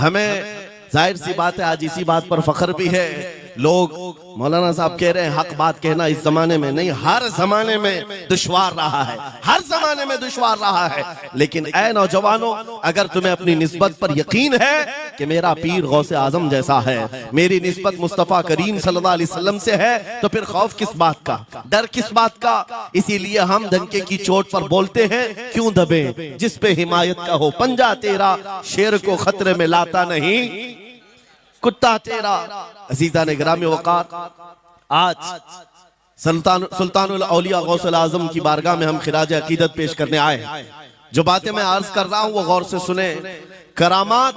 हमें जाहिर सी बात है आज इसी बात पर फख्र भी है। लोग मौलाना साहब कह रहे हैं हक बात कहना इस जमाने में नहीं, हर जमाने में दुश्वार रहा है, हर जमाने में दुश्वार रहा है। लेकिन ऐ नौजवानों, अगर तुम्हें अपनी निस्बत पर यकीन है कि मेरा पीर गौसे आजम जैसा है, मेरी निस्बत मुस्तफा करीम सल्लल्लाहु अलैहि वसल्लम से है, तो फिर खौफ किस बात का, डर किस बात का। इसीलिए हम डंके की चोट पर बोलते हैं, क्यों दबे जिस पे हिमायत का हो पंजा तेरा, शेर को खतरे में लाता नहीं कुत्ता तेरा। अजीजा ने ग्रामी वक़ार, आज सुल्तानुल औलिया गौसुल आजम की बारगाह में हम खिराज अकीदत पेश करने आए। जो बातें मैं अर्ज कर रहा हूं वो गौर से सुने। करामात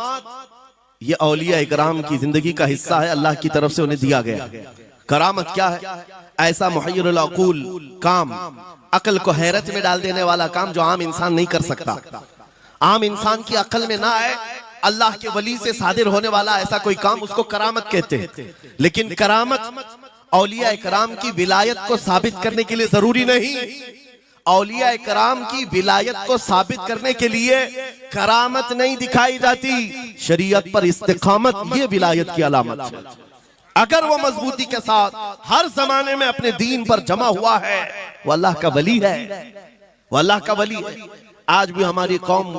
ये औलिया इकराम की जिंदगी का हिस्सा है, अल्लाह की तरफ से उन्हें दिया गया। करामत क्या है? ऐसा मुहय्यरुल अक़ूल काम, अकल को हैरत में डाल देने वाला काम जो आम इंसान नहीं कर सकता, आम इंसान की अकल में ना आए, अल्लाह के वली से सादिर होने वाला ऐसा कोई काम, उसको करामत कहते हैं। लेकिन करामत औलिया इकराम की विलायत को साबित करने के लिए जरूरी नहीं। औलिया इकराम की विलायत को साबित करने के लिए करामत नहीं दिखाई जाती, शरीयत पर इस्तिकामत ये विलायत की अलामत है। अगर वो मजबूती के साथ हर जमाने में अपने दीन पर जमा हुआ है, वो अल्लाह का वली है, वो अल्लाह का वली है। आज भी हमारी कौम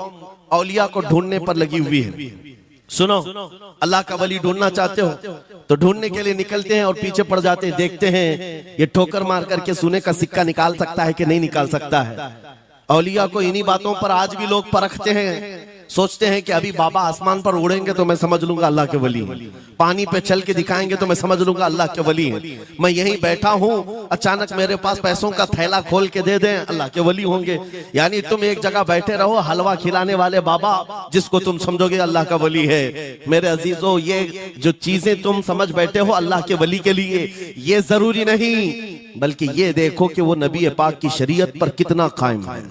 औलिया को ढूंढने पर लगी हुई है। सुनो, अल्लाह का वली ढूंढना चाहते हो तो ढूंढने के लिए निकलते हैं और पीछे पड़ जाते हैं, देखते हैं ये ठोकर मार करके सोने का सिक्का निकाल सकता है कि नहीं निकाल सकता है। औलिया को इन्हीं बातों पर आज भी लोग परखते हैं, सोचते हैं कि अभी बाबा आसमान पर उड़ेंगे तो मैं समझ लूंगा अल्लाह के वली हैं, पानी पे चल के दिखाएंगे तो मैं समझ लूंगा अल्लाह के वली हैं। मैं यहीं बैठा हूं, अचानक मेरे पास पैसों का थैला खोल के दे दें, अल्लाह के वली होंगे। यानी तुम एक जगह बैठे रहो, हलवा खिलाने वाले बाबा जिसको तुम समझोगे अल्लाह का वली है। मेरे अजीजों, ये जो चीजें तुम समझ बैठे हो अल्लाह के वली के लिए, ये जरूरी नहीं, बल्कि ये देखो कि वो नबी पाक की शरीयत पर कितना कायम है,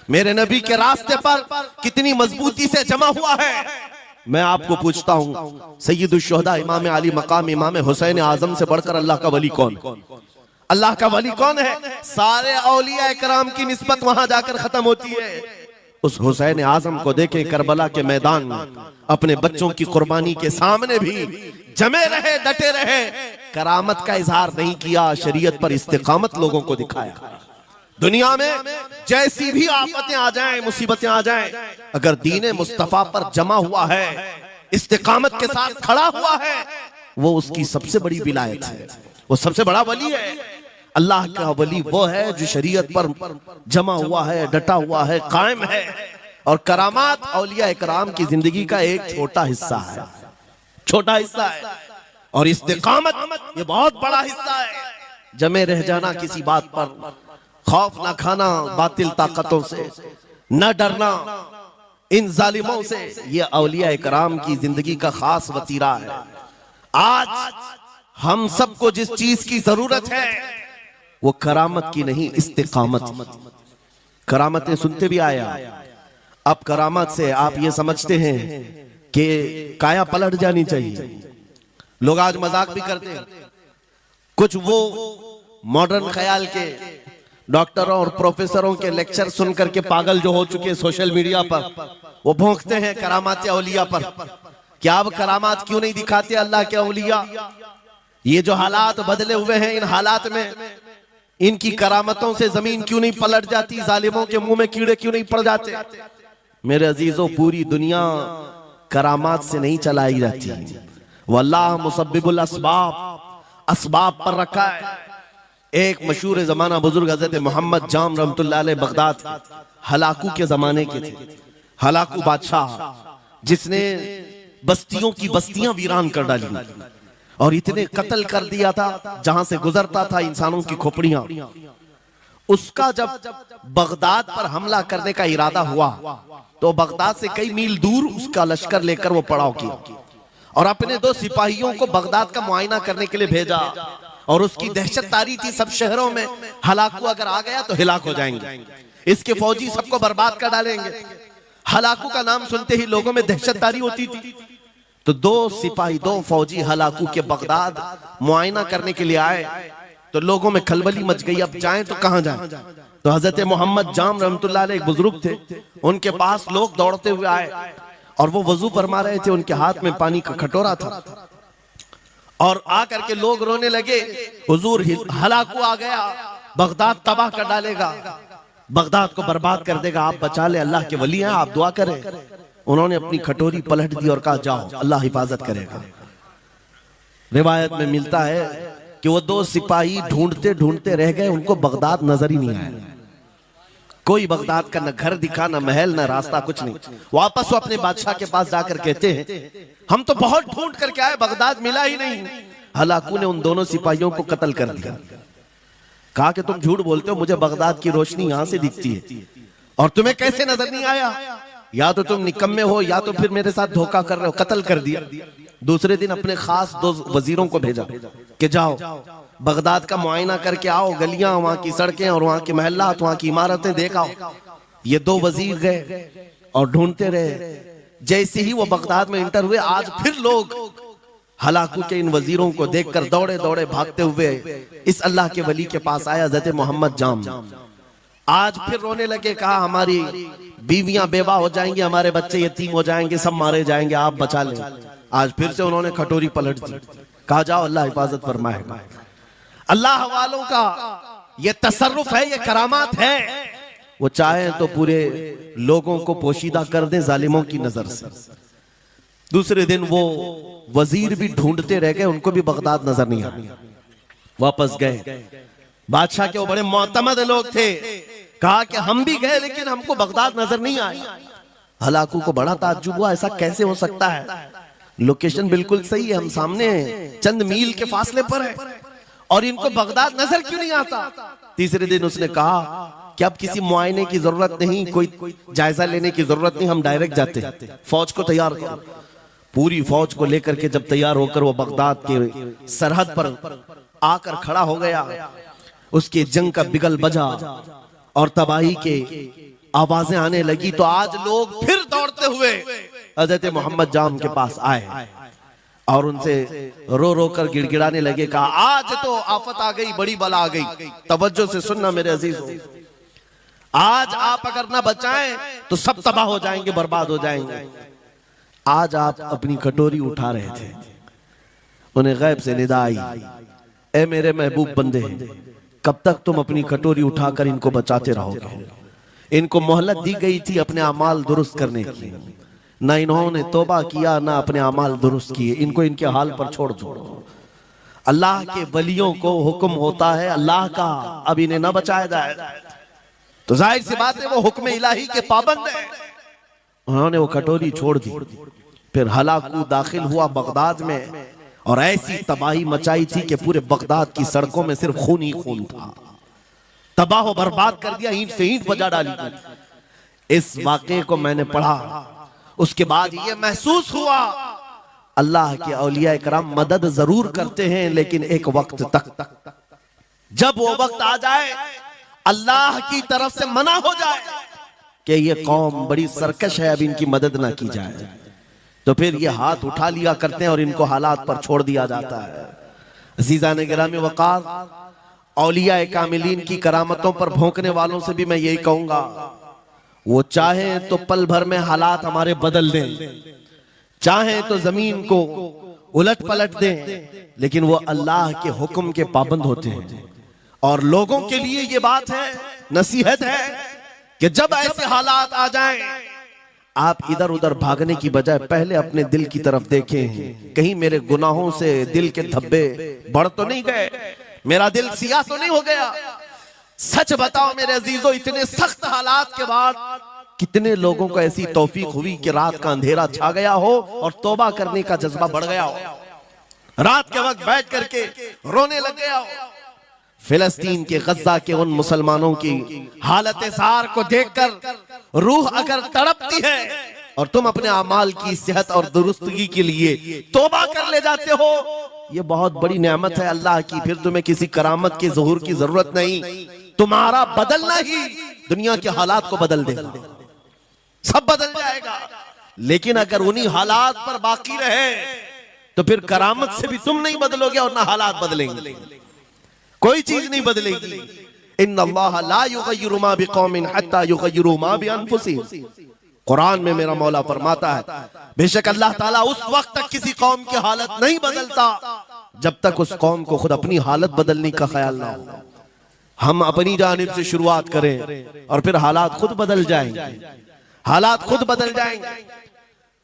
मेरे नबी के रास्ते पर कितनी मजबूती से जमा हुआ है। मैं आपको पूछता हूं, सैयदुल शुहदा इमाम अली मकाम इमाम हुसैन आजम से बढ़कर अल्लाह का वली कौन? अल्लाह का वली कौन है? सारे औलिया इकराम की निस्बत वहां जाकर खत्म होती है। उस हुसैन आजम को देखें करबला के मैदान में, अपने बच्चों की कुर्बानी के सामने भी जमे रहे, डटे रहे, करामत का इजहार नहीं किया, शरीयत पर इस्तिकामत लोगों को दिखाया। दुनिया में जैसी भी आफतें आ जाएं, मुसीबतें आ जाएं, अगर दीने मुस्तफा पर जमा हुआ है, इस्तिकामत के साथ खड़ा हुआ है, वो उसकी सबसे बड़ी विलायत है, वो सबसे बड़ा वली है। अल्लाह का वली वो है जो शरीयत पर जमा हुआ है, डटा हुआ है, कायम है। और करामात औलिया इकराम की जिंदगी का एक छोटा हिस्सा है, छोटा हिस्सा है। और इस्तिकामत ये बहुत बड़ा हिस्सा है। जमे रह जाना किसी बात पर, खौफ ना खाना बातिल ताकतों से, न डरना इन जालिमों से, ये औलिया इकराम की जिंदगी का खास वतीरा है। आज हम सबको जिस चीज की जरूरत है वो करामत की नहीं, इस्तिकामत। करामतें सुनते भी आया, अब करामत से आप ये समझते हैं कि काया पलट जानी चाहिए। लोग आज मजाक भी करते हैं, कुछ वो मॉडर्न ख्याल के डॉक्टरों और प्रोफेसरों के लेक्चर सुन करके पागल जो हो चुके सोशल मीडिया पर, वो भौंकते हैं करामात औलिया पर। क्या अब करामात क्यों नहीं दिखाते अल्लाह के औलिया? ये जो हालात बदले हुए हैं, इन हालात में इनकी करामतों से जमीन क्यों नहीं पलट जाती, जालिमों के मुंह में कीड़े क्यों नहीं पड़ जाते? मेरे अजीजों, पूरी दुनिया करामात से नहीं चलाई जाती, वल्लाह मुसब्बिबुल अस्बाब, अस्बाब पर रखा है। एक मशहूर जमाना बुजुर्ग हजरत मोहम्मद जाम रहमतुल्लाह अलैह बगदाद हलाकू के जमाने के थे। हलाकू बादशाह जिसने बस्तियों की बस्तियां वीरान कर डाली और इतने कत्ल कर दिया था, जहां से गुजरता था इंसानों की खोपड़ियां। उसका जब बगदाद पर हमला करने का इरादा हुआ तो बगदाद से कई मील दूर उसका लश्कर लेकर वो पड़ाव किया और अपने 2 सिपाहियों को बगदाद का मुआयना करने के लिए भेजा। और उसकी दहशत तारी थी सब शहरों में, हलाकू अगर आ गया तो हिलाक हो जाएंगे, इसके फौजी सबको बर्बाद कर डालेंगे। हलाकू का नाम सुनते ही लोगों में दहशत तारी होती थी। तो 2 सिपाही 2 फौजी हलाकू के बगदाद मुआयना करने के लिए आए तो लोगों में खलबली मच गई, अब जाएं तो कहां जाएं? तो हजरत मोहम्मद जाम रहमतुल्लाह अलैह एक बुजुर्ग थे, उनके पास लोग दौड़ते हुए आए और वो वजू फरमा रहे थे, उनके हाथ में पानी का कटोरा था और आकर के लोग रोने लगे, हुजूर हलाकू आ गया, बगदाद तबाह कर डालेगा, बगदाद को बर्बाद कर देगा, आप बचा ले, अल्लाह के वली हैं, आप दुआ करें। उन्होंने अपनी कटोरी पलट दी और कहा जाओ, अल्लाह हिफाजत करेगा। रिवायत में मिलता है कि वो दो सिपाही ढूंढते ढूंढते रह गए, उनको बगदाद नजर ही नहीं आया। कोई बगदाद का न घर दिखा, न महल, न रास्ता, कुछ नहीं। वापस वो अपने बादशाह के पास जाकर कहते हैं हम तो बहुत ढूंढ करके आए, बगदाद मिला ही नहीं। हलाकू ने उन दोनों सिपाहियों को कत्ल कर दिया। कहा कि तुम झूठ बोलते हो, मुझे बगदाद की रोशनी यहां से दिखती है और तुम्हें कैसे नजर नहीं आया? या तो तुम निकम्मे हो या तो फिर मेरे साथ धोखा कर रहे हो। कत्ल कर दिया। दूसरे दिन अपने खास दो वजीरों को भेजा कि जाओ बगदाद का मुआयना करके आओ, गलियां, वहां की सड़कें और वहां के महल्लात, वहां की इमारतें देख आओ। ये दो वजीर गए और ढूंढते रहे। जैसे ही वो बगदाद में इंटर हुए, आज फिर लोग हलाकू के इन वजीरों को देखकर दौड़े दौड़े भागते हुए इस अल्लाह के वली के पास आया, हज़रत मोहम्मद जाम। आज फिर रोने लगे, कहा हमारी बीवियां बेवा हो जाएंगी, हमारे बच्चे यतीम हो जाएंगे, सब मारे जाएंगे, आप बचा लें। आज फिर से उन्होंने कटोरी पलट दी, कहा जाओ अल्लाह हिफाजत फरमाएगा। अल्लाह वालों का ये तसर्रुफ है, ये करामात है। वो चाहे तो पूरे लोगों को पोशीदा कर दे जालिमों की नजर से। दूसरे दिन वो वजीर भी ढूंढते रह गए, उनको भी बगदाद नजर नहीं आया। वापस गए, बादशाह के वो बड़े मोतमद लोग थे, कहा कि हम भी गए लेकिन हमको बगदाद नजर नहीं आई। हलाकू को बड़ा ताज्जुब हुआ, ऐसा कैसे हो सकता है? लोकेशन बिल्कुल सही है, हम सामने चंद मील के फासले पर है और इनको बगदाद नजर क्यों नहीं आता? तीसरे दिन उसने कहा कि अब किसी मुआयने की जरूरत नहीं, कोई जायजा लेने की जरूरत नहीं, हम डायरेक्ट जाते हैं, फौज को तैयार करो। पूरी फौज को लेकर के जब तैयार होकर वो बगदाद के सरहद पर आकर खड़ा हो गया, उसके जंग का बिगल बजा और तबाही के आवाजें आने लगी, तो आज लोग फिर दौड़ते हुए हज़रत मोहम्मद जाम के पास आए और उनसे रो रो कर गिड़गिड़ाने लगे। कहा आज तो आफत आ गई, बड़ी बला आ गई, तवज्जो से सुनना मेरे अजीजों, आज आप अगर ना बचाएं तो सब तबाह हो जाएंगे, बर्बाद हो जाएंगे। आज आप अपनी कटोरी उठा रहे थे, उन्हें गैब से निदा आई, ए मेरे महबूब बंदे, कब तक तुम अपनी कटोरी उठाकर इनको बचाते रहोगे? इनको मोहलत दी गई थी अपने अमाल दुरुस्त करने की, ना इन्होंने तौबा किया, ना अपने अमाल दुरुस्त किए, इनको इनके हाल पर छोड़ दो। अल्लाह के वलियों को हुक्म होता है अल्लाह का, अब इन्हें ना बचाया जाए तो जाहिर सी बात है वो हुक्म इलाही के पाबंद है। उन्होंने वो कटोरी छोड़ दी। फिर हलाकू दाखिल हुआ बगदाद में और ऐसी तबाही मचाई थी कि पूरे बगदाद की सड़कों में सिर्फ खून ही खून था, तबाह बर्बाद कर दिया, ईंट से ईंट बजा डाली। इस वाक़े को मैंने पढ़ा, उसके बाद ये महसूस हुआ अल्लाह के औलिया कराम मदद जरूर करते हैं, लेकिन एक वक्त तक, जब वो वक्त आ जाए अल्लाह की तरफ से मना हो जाए कि ये कौम बड़ी सरकश है, अब इनकी मदद ना की जाए, तो फिर ये हाथ उठा लिया करते हैं और इनको हालात पर छोड़ दिया जाता है। अज़ीज़ान गिरामी वक़ार, औलिया कामिलीन की करामतों पर भौंकने वालों से भी मैं यही कहूंगा, वो चाहे तो पल भर में हालात हमारे बदल दें, चाहे तो जमीन को उलट पलट दें, लेकिन वो अल्लाह के हुक्म के पाबंद होते हैं। और लोगों के लिए ये बात है, नसीहत है कि जब ऐसे हालात आ जाएं, आप इधर उधर भागने की बजाय पहले अपने दिल की तरफ देखें, कहीं मेरे गुनाहों से दिल के धब्बे बढ़ तो नहीं गए, मेरा दिल सियाह तो नहीं हो गया। सच बताओ मेरे अजीजों, इतने सख्त हालात के बाद कितने लोगों को ऐसी तौफीक हुई कि रात का अंधेरा छा गया हो और तौबा करने का जज्बा बढ़ गया हो, रात के वक्त बैठ करके रोने लग गया हो। फिलिस्तीन के गज्जा के उन मुसलमानों की हालत ज़ार को देखकर रूह अगर तड़पती है और तुम अपने अमाल की सेहत और दुरुस्तगी के लिए तौबा कर ले जाते हो, ये बहुत बड़ी नेमत है अल्लाह की। फिर तुम्हें किसी करामत के ज़ुहूर की जरूरत नहीं, तुम्हारा बदलना ही दुनिया के हालात को बदल देगा, सब बदल जाएगा। लेकिन अगर उन्हीं हालात पर बाकी रहे तो फिर करामत से भी तुम नहीं बदलोगे और ना हालात बदलेंगे, कोई चीज नहीं बदलेगी। इन्नल्लाह ला युगय्यिरु मा बिकौमिन हत्ता युगय्यिरु मा बिअनफुसिहिम। कुरान में मेरा मौला फरमाता है, बेशक अल्लाह ताला उस वक्त तक किसी कौम की हालत नहीं बदलता जब तक उस कौम को खुद अपनी हालत बदलने का ख्याल ना हो। हम अपनी जानिब से शुरुआत करें और फिर हालात खुद बदल जाएंगे, हालात खुद बदल जाएंगे।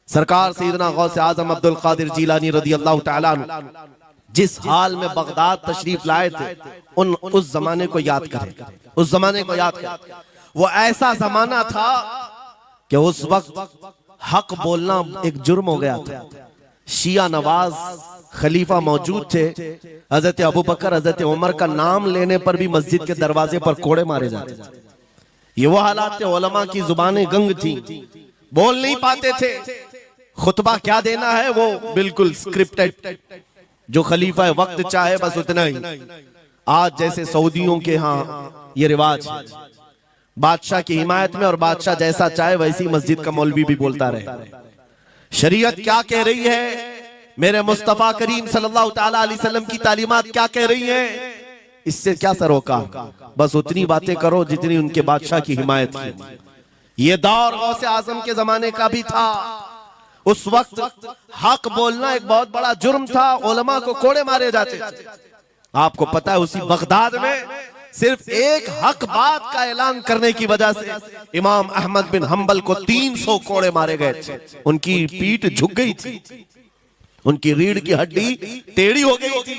सरकार सैयदना गौस आजम अब्दुल कादिर जीलानी रदी अल्लाह तआला अन्हु जिस हाल में बगदाद तशरीफ लाए थे, उस जमाने को याद करें, उस जमाने को याद करें। वो ऐसा जमाना था कि उस वक्त हक बोलना एक जुर्म हो गया था। शिया नवाज खलीफा मौजूद थे, हजरत अबू बकर हजरत उमर का नाम लेने पर भी मस्जिद के दरवाजे पर कोड़े मारे जाते थे। ये वो हालात थे, उलमा की जुबानें गंग थी, बोल नहीं पाते थे। खुतबा क्या देना है वो बिल्कुल स्क्रिप्टेड, जो खलीफा है वक्त चाहे बस उतना ही। आज जैसे सऊदियों के यहाँ ये रिवाज है, बादशाह की हिमायत में और बादशाह जैसा चाहे वैसी मस्जिद का मौलवी भी बोलता रहे। शरीयत क्या कह रही है, मेरे मुस्तफा करीम सल्लल्लाहु ताला अलैहि वसल्लम की तालीमात क्या कह रही है, इससे क्या सरोकार, बस उतनी बातें करो जितनी उनके बादशाह की हिमायत की। ये दौर गौसे आजम के जमाने का भी था। उस वक्त हक बोलना एक बहुत बड़ा जुर्म था, उलमा को कोड़े मारे जाते थे। आपको पता है उसी बगदाद में सिर्फ एक हक बात का ऐलान करने की वजह से इमाम अहमद बिन हंबल को 300 कोड़े मारे गए थे। उनकी पीठ झुक गई थी, उनकी रीढ़ की हड्डी टेढ़ी हो गई थी।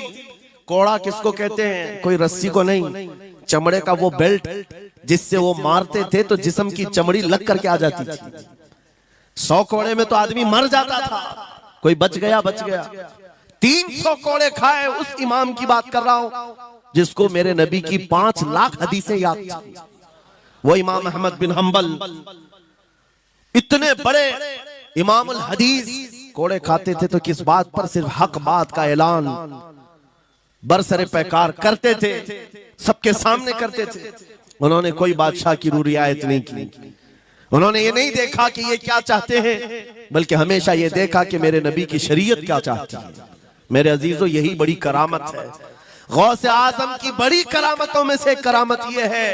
कोड़ा किसको कहते हैं, कोई रस्सी को नहीं, चमड़े का वो बेल्ट जिससे वो मारते थे तो जिस्म की चमड़ी लग करके आ जाती थी। 100 कोड़े में तो आदमी मर जाता था, कोई बच गया बच गया। 300 कोड़े खाए उस इमाम की बात कर रहा हूं जिसको मेरे नबी की 5 लाख हदीसें याद थी। वो इमाम अहमद बिन हंबल इतने बड़े इमामुल हदीस कोड़े खाते थे तो किस बात पर, सिर्फ हक बात का ऐलान बरसरे पैकार करते थे, सबके सामने करते थे। उन्होंने कोई बादशाह की रू रियायत नहीं की, उन्होंने ये नहीं देखा कि ये क्या चाहते हैं, बल्कि हमेशा ये देखा कि मेरे नबी की शरीयत क्या चाहती है। मेरे अजीजों, यही बड़ी करामत है। गौसे आजम की बड़ी करामतों में से करामत ये है,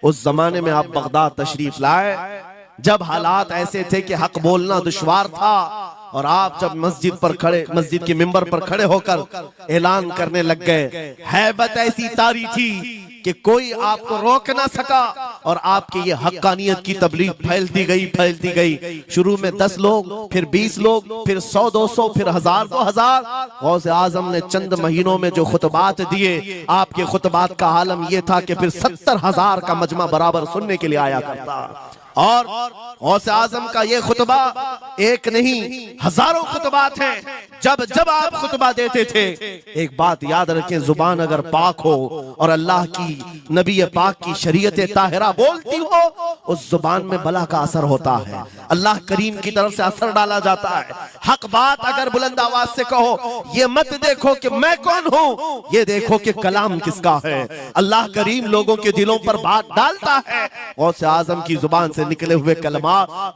उस जमाने में आप बगदाद तशरीफ लाए जब हालात ऐसे थे कि हक बोलना दुश्वार था, और आप जब मस्जिद पर खड़े, मस्जिद के मिंबर पर खड़े होकर ऐलान करने लग गए, हैबत ऐसी तारी थी कि कोई आपको रोक ना सका, और आपकी ये हक्कानियत की तबलीग फैलती गई, फैलती गई। शुरू में 10 लोग, फिर 20 लोग, फिर 100-200, फिर 1000-2000। गौसे आजम ने चंद महीनों में जो खुतबात दिए, आपके खुतबात का आलम यह था कि फिर 70,000 का मजमा बराबर सुनने के लिए आया करता। और गौसे आजम का ये खुतबा एक नहीं, हजारों खुतबात हैं। जब जब आप खुतबा देते थे, एक बात याद रखें, जुबान अगर पाक हो और अल्लाह की नबी पाक की शरीयत ताहिरा बोलती हो, उस जुबान में बला का असर होता है, अल्लाह करीम की तरफ से असर डाला जाता है। हक बात अगर बुलंद आवाज से कहो, ये मत देखो कि मैं कौन हूं, ये देखो कि कलाम किसका है। अल्लाह करीम लोगों के दिलों पर बात डालता है। गौसे आजम की जुबान से निकले हुए कलमा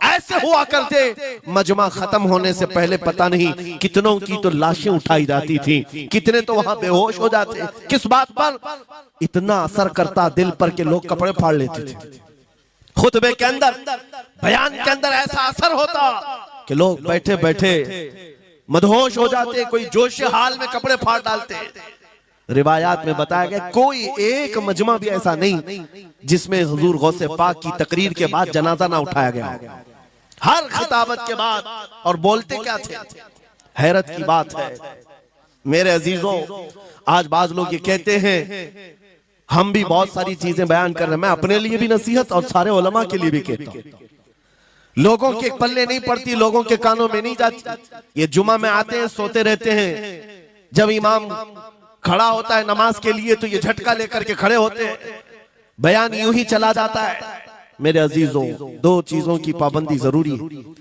ऐसे हुआ करते, मजमा खत्म होने से पहले पता नहीं कितनों की तो लाशें उठाई जाती थी, कितने तो वहां बेहोश हो जाते। किस बात पर? इतना असर करता दिल पर कि लोग कपड़े फाड़ लेते थे। खुतबे के अंदर, बयान के अंदर ऐसा असर होता कि लोग बैठे बैठे मदहोश हो जाते, कोई जोश हाल में कपड़े फाड़ डालते। रिवायात में बताया गया कोई एक मजमा भी ऐसा नहीं जिसमें हुजूर गौसे पाक की तकरीर के बाद जनाजा ना उठाया गया। हर खिताबत के बाद, और बोलते क्या थे, हैरत की बात है मेरे अजीजों। आज बाज लोग ये कहते हैं, हम भी बहुत सारी चीजें बयान कर रहे हैं, मैं अपने लिए भी नसीहत और सारे उलमा के लिए भी कहता हूं, लोगों के पल्ले नहीं पड़ती, लोगों के कानों में नहीं जाती। ये जुमा में आते हैं, सोते रहते हैं, जब इमाम खड़ा होता है नमाज के लिए तो ये झटका लेकर के खड़े होते हैं, बयान यूं ही चला जाता है। मेरे अजीजों, 2 चीजों की पाबंदी जरूरी है।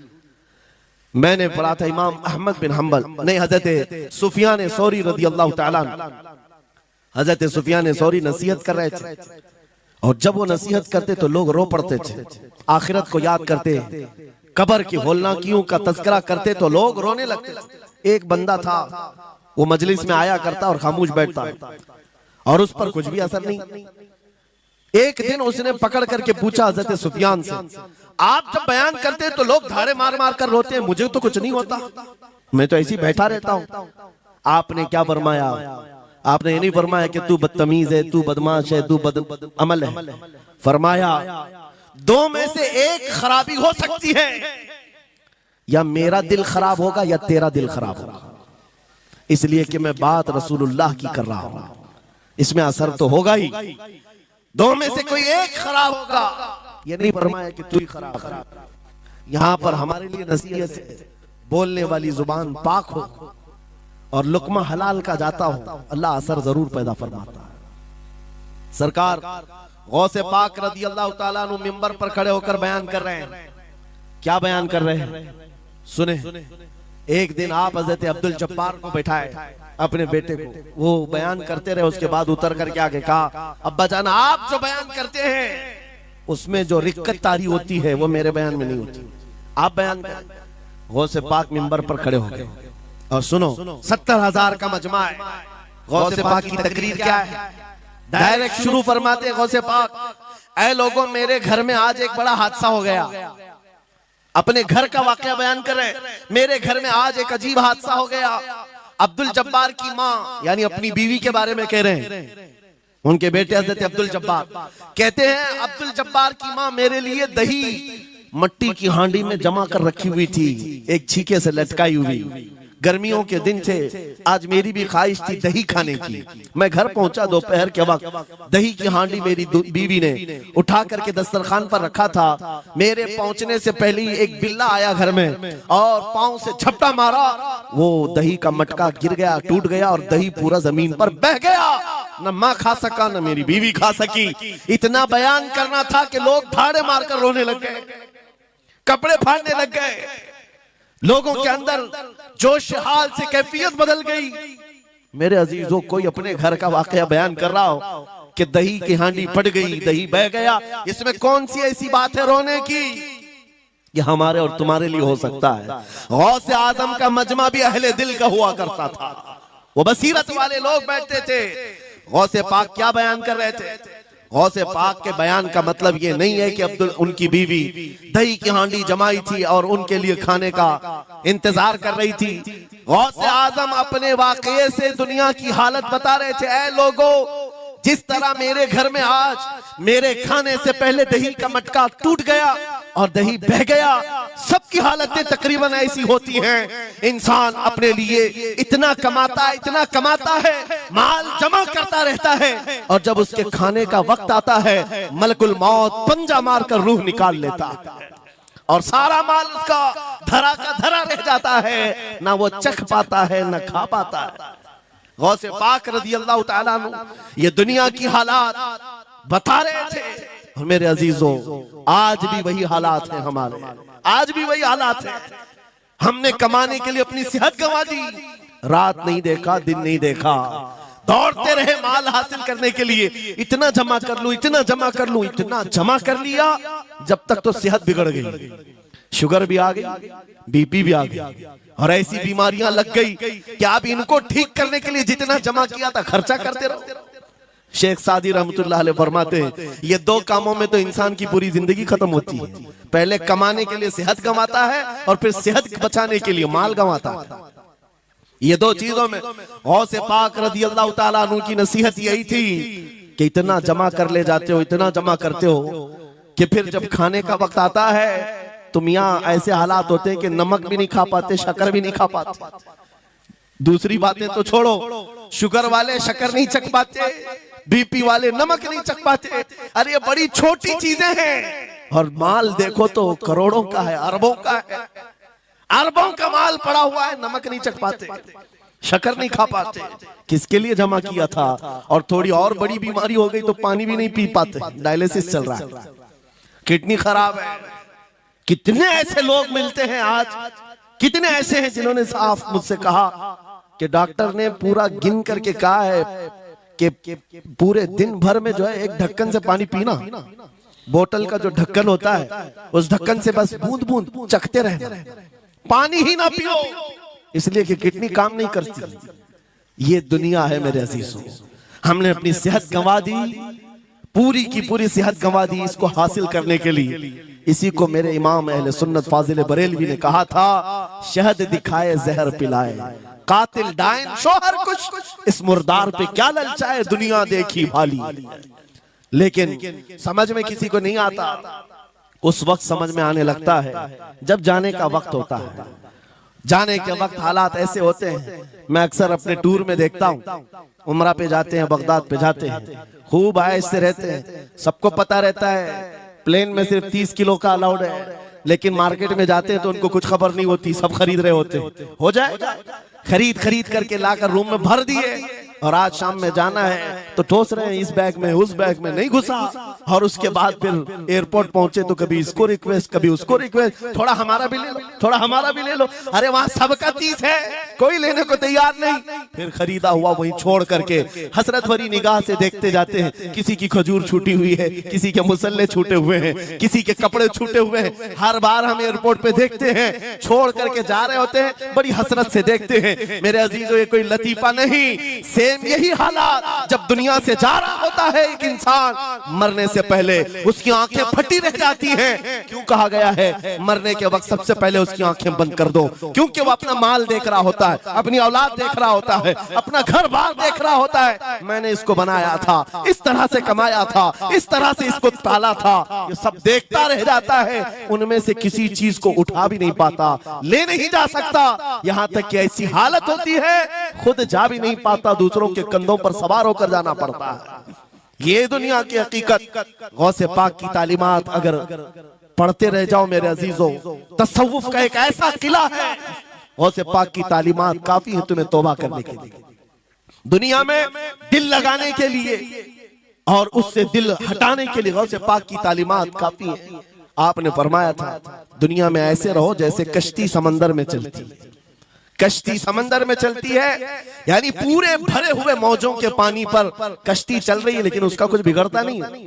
मैंने पढ़ा था इमाम अहमद बिन हंबल, नहीं हजरत सुफियान सौरी रदी अल्लाह ताला अन्हु, हजरत सुफियान सौरी नसीहत कर रहे थे, और जब वो नसीहत करते तो लोग रो पड़ते थे। आखिरत को याद करते, कब्र की होलनाकियों का तज़किरा करते तो लोग रोने लगते। एक बंदा था, वो मजलिस में आया करता और खामोश बैठता, और उस पर कुछ भी असर नहीं। एक दिन उसने पकड़ करके पूछा हजरत सुफियान से, आप जब बयान करते हैं तो लोग धाड़े मार मार कर रोते हैं, मुझे तो कुछ नहीं होता, मैं तो ऐसे ही बैठा रहता हूं। आपने क्या फरमाया? आपने ये नहीं फरमाया कि तू बदतमीज है, तू बदमाश है, तू बदअमल है। फरमाया दो में से एक खराबी हो सकती है, या मेरा दिल खराब होगा या तेरा दिल खराब होगा, इसलिए कि मैं बात रसूलुल्लाह की कर रहा हूं, इसमें असर तो होगा ही। दो में से कोई एक खराब होगा, ये नहीं फरमाया कि तू ही खराब है। यहां पर हमारे लिए नसीहत है, बोलने वाली जुबान पाक हो और लुकमा हलाल का जाता हो, अल्लाह असर जरूर पैदा फरमाता है। सरकार गौसे पाक रज़ी अल्लाह ताला अन्हु मिंबर पर खड़े होकर बयान कर रहे हैं। क्या बयान कर रहे हैं? सुने। एक दिन आप हजरत अब्दुल जब्बार को बैठाए, अपने बेटे को, वो बयान करते रहे, उसके बाद उतर करके आगे कहा, अब्बा जान आप जो बयान करते हैं उसमें जो रिक्कत तारी होती है वो मेरे बयान में नहीं होती, आप बयान करें। गौसे पाक मिंबर पर खड़े हो गए और सुनो, 70,000 का मजमा है। गौसे पाक की तकरीर क्या है? डायरेक्ट शुरू फरमाते हैं गौसे पाक, ऐ लोगों मेरे घर में आज एक बड़ा हादसा हो गया। अपने घर का वाकया बयान कर रहे हैं, मेरे घर में आज एक अजीब हादसा हो गया। अब्दुल जब्बार की माँ यानी अपनी बीवी के बारे में कह रहे हैं, उनके बेटे हजरत अब्दुल जब्बार कहते हैं, अब्दुल जब्बार की माँ मेरे लिए दही मट्टी की हांडी में जमा कर रखी हुई थी, एक छीके से लटकाई हुई। गर्मियों के दिन थे, आज मेरी भी ख्वाहिश थी दही खाने की। मैं घर पहुंचा दोपहर के वक्त, दही की हांडी मेरी बीवी ने उठा करके दस्तरखान पर रखा था। मेरे पहुंचने से पहले ही एक बिल्ला आया घर में और पांव से झपटा मारा, वो दही का मटका गिर गया, टूट गया और दही पूरा जमीन पर बह गया। न माँ खा सका न मेरी बीवी खा सकी। इतना बयान करना था कि लोग ठाड़े मारकर रोने लग गए, कपड़े फाड़ने लग गए, लोगों के अंदर जोश हाल से कैफियत बदल गई। मेरे अजीजों, कोई अपने घर का वाकया बयान कर रहा हो कि दही की हांडी फट गई, दही बह गया, इसमें कौन सी ऐसी बात है रोने की? ये हमारे और तुम्हारे लिए हो सकता है। गौसे आजम का मजमा भी अहले दिल का हुआ करता था, वो बसीरत वाले लोग बैठते थे। गौसे पाक क्या बयान कर रहे थे? गौसे पाक के बयान का मतलब ये नहीं है कि अब्दुल उनकी बीवी दही की हांडी जमाई थी और उनके लिए खाने का इंतजार कर रही थी। गौसे आजम अपने वाकये से दुनिया की हालत बता रहे थे, ऐ लोगों, जिस तरह मेरे घर में आज मेरे खाने से पहले दही का मटका टूट गया और दही बह गया, सबकी हालतें तकरीबन ऐसी होती हैं। इंसान अपने लिए इतना कमाता है, माल जमा करता रहता है, और जब उसके खाने का वक्त आता है मलकुल मौत पंजा मारकर रूह निकाल लेता है और सारा माल उसका धरा का धरा रह जाता है, ना वो चख पाता है ना खा पाता है। गौसे पाक रज़ी अल्लाह ताला अन्हु ये दुनिया की हालात बता रहे थे। और मेरे अजीजों, आज भी वही हालात हैं हमारे, आज भी वही हालात हैं। हमने कमाने के लिए अपनी सेहत गंवा दी, रात नहीं देखा, दिन नहीं देखा, दौड़ते रहे माल हासिल करने के लिए, इतना जमा कर लूं, इतना जमा कर लूं, इतना जमा कर लिया, जब तक तो सेहत बिगड़ गई, शुगर भी आ गई, बीपी भी आ गई और ऐसी बीमारियां लग गई कि आप इनको ठीक करने के लिए जितना जमा किया था खर्चा करते रहो। शेख सादी रहमतुल्लाह अलैह फरमाते हैं, ये दो कामों में तो इंसान की पूरी जिंदगी खत्म होती है। पहले कमाने के लिए सेहत गंवाता है और फिर सेहत बचाने के लिए माल गंवाता है। ये दो चीजों में गौसे पाक रज़ी अल्लाह ताला अन्हु की नसीहत यही थी कि इतना जमा कर ले जाते हो, इतना जमा करते हो कि फिर जब खाने का वक्त आता है तो मियाँ ऐसे हालात होते हैं कि नमक भी नहीं खा पाते, शक्कर भी नहीं खा पाते। दूसरी बातें तो छोड़ो, शुगर वाले शक्कर नहीं चख पाते, बीपी वाले नमक नहीं चख पाते। अरे ये बड़ी छोटी चीजें हैं और माल देखो तो करोड़ों का है, अरबों का है, अरबों का माल पड़ा हुआ है, नमक नहीं चख पाते, शक्कर नहीं खा पाते। किसके लिए जमा किया था? और थोड़ी और बड़ी बीमारी हो गई तो पानी भी नहीं पी पाते, डायलिसिस चल रहा है, किडनी खराब है। कितने ऐसे लोग मिलते हैं आज, कितने ऐसे हैं जिन्होंने साफ मुझसे कहा कि डॉक्टर ने पूरा गिन करके कहा है कि पूरे दिन भर में जो है एक ढक्कन से पानी पीना, बोतल का जो ढक्कन होता है उस ढक्कन से बस बूंद बूंद चखते रहना, पानी ही ना पियो, इसलिए कि किडनी काम नहीं करती। ये दुनिया है मेरे अजीजों। हमने अपनी सेहत गंवा दी, पूरी की पूरी सेहत गंवा दी इसको हासिल करने के लिए। इसी को मेरे इमाम अहले सुन्नत फाजिल बरेलवी ने कहा था, शहद दिखाए जहर पिलाए, कातिल डायन शोहर कुछ, इस मुर्दार पे क्या ललचाए, दुनिया देखी भाली। लेकिन समझ में किसी को नहीं आता, उस वक्त समझ में आने लगता है जब जाने का वक्त होता है। जाने के वक्त हालात ऐसे होते हैं, मैं अक्सर अपने टूर में देखता हूँ, उमरा पे जाते हैं, बगदाद पे जाते हैं, खूब आयश से रहते हैं, सबको पता रहता है प्लेन में सिर्फ 30 किलो का अलाउड है, लेकिन मार्केट में जाते हैं तो उनको कुछ खबर नहीं होती, सब खरीद रहे होते हैं। हो जाएगा, खरीद करके लाकर रूम में भर दिए, और आज शाम में जाना है तो ठोस रहे हैं इस बैग में उस बैग में, नहीं घुसा। और उसके बाद फिर एयरपोर्ट पहुंचे तो कभी इसको रिक्वेस्ट कभी उसको रिक्वेस्ट, थोड़ा हमारा भी ले लो, थोड़ा हमारा भी ले लो। अरे वहां सबका 30 है, कोई लेने को तैयार नहीं। फिर खरीदा हुआ वहीं छोड़ करके हसरत भरी निगाह से देखते जाते हैं, किसी की खजूर छूटी हुई है, किसी के मुसल्ले छूटे हुए हैं, किसी के कपड़े छूटे हुए हैं। हर बार हम एयरपोर्ट पे देखते हैं, छोड़ करके जा रहे होते हैं, बड़ी हसरत से देखते हैं। मेरे अजीजों, ये कोई लतीफा नहीं, सेम यही हालात जब दुनिया से जा रहा होता है एक इंसान, मरने से पहले उसकी आंखें फटी रह जाती हैं। क्यों कहा गया है मरने के वक्त सबसे पहले उसकी आंखें बंद कर दो? क्योंकि वो अपना माल देख रहा होता है, अपनी औलाद देख रहा होता है, अपना घर बार देख रहा होता है। मैंने इसको बनाया था, इस तरह से कमाया था, इस तरह से इसको पाला था, ये सब देखता रह जाता है। उनमें से किसी चीज को उठा भी नहीं पाता, ले नहीं जा सकता। यहाँ तक कि ऐसी हालत होती है खुद जा भी नहीं पाता, दूसरों के कंधों पर सवार होकर जाना पड़ता है। ये दुनिया की हकीकत। गौसे पाक की तालीमात अगर पढ़ते रह जाओ मेरे अजीजों, तसव्वुफ का एक ऐसा किला है। गौसे पाक की तालीमात काफी है तुम्हें तौबा करने के लिए, दुनिया में दिल लगाने के लिए और उससे दिल हटाने के लिए। गौसे पाक की तालीमात काफी है। आपने फरमाया था दुनिया में ऐसे रहो जैसे कश्ती समंदर में चलती। कश्ती समंदर में चलती है यानी पूरे भरे हुए मौजों के पानी पर कश्ती चल रही है, लेकिन उसका कुछ बिगड़ता नहीं है।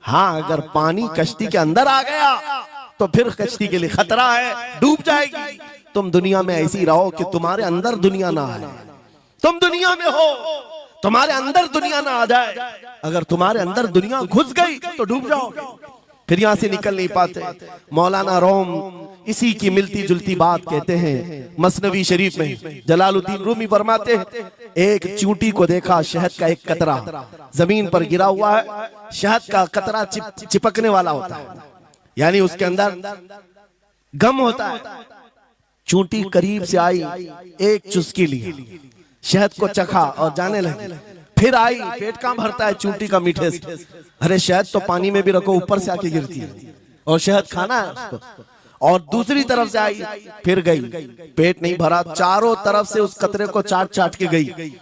हाँ, अगर पानी कश्ती के अंदर आ गया तो फिर कश्ती के लिए खतरा है, डूब जाएगी। तुम दुनिया में ऐसी रहो कि तुम्हारे अंदर दुनिया ना आए। तुम दुनिया में हो, तुम्हारे अंदर दुनिया ना आ जाए। अगर तुम्हारे अंदर दुनिया घुस गई तो डूब जाओगे, फिर यहां से निकल नहीं पाते। मौलाना रोम इसी की मिलती जुलती बात कहते हैं मसनवी शरीफ में। जलालुद्दीन रूमी फरमाते हैं, एक चूंटी को देखा, शहद का एक कतरा जमीन पर गिरा हुआ है, शहद का कतरा चिपकने वाला होता है, यानी उसके अंदर गम होता है। चूंटी करीब से आई, एक चुस्की ली, शहद को चखा और जाने लगी। फिर आई, पेट कहाँ भरता है चूंटी का मीठे से। अरे शहद तो पानी में भी रखो, ऊपर से आके गिरती है और शहद खाना है उसको। और दूसरी तरफ से आई, फिर गई, पेट नहीं भरा, चारों तरफ से उस कतरे को चाट चाट के गई।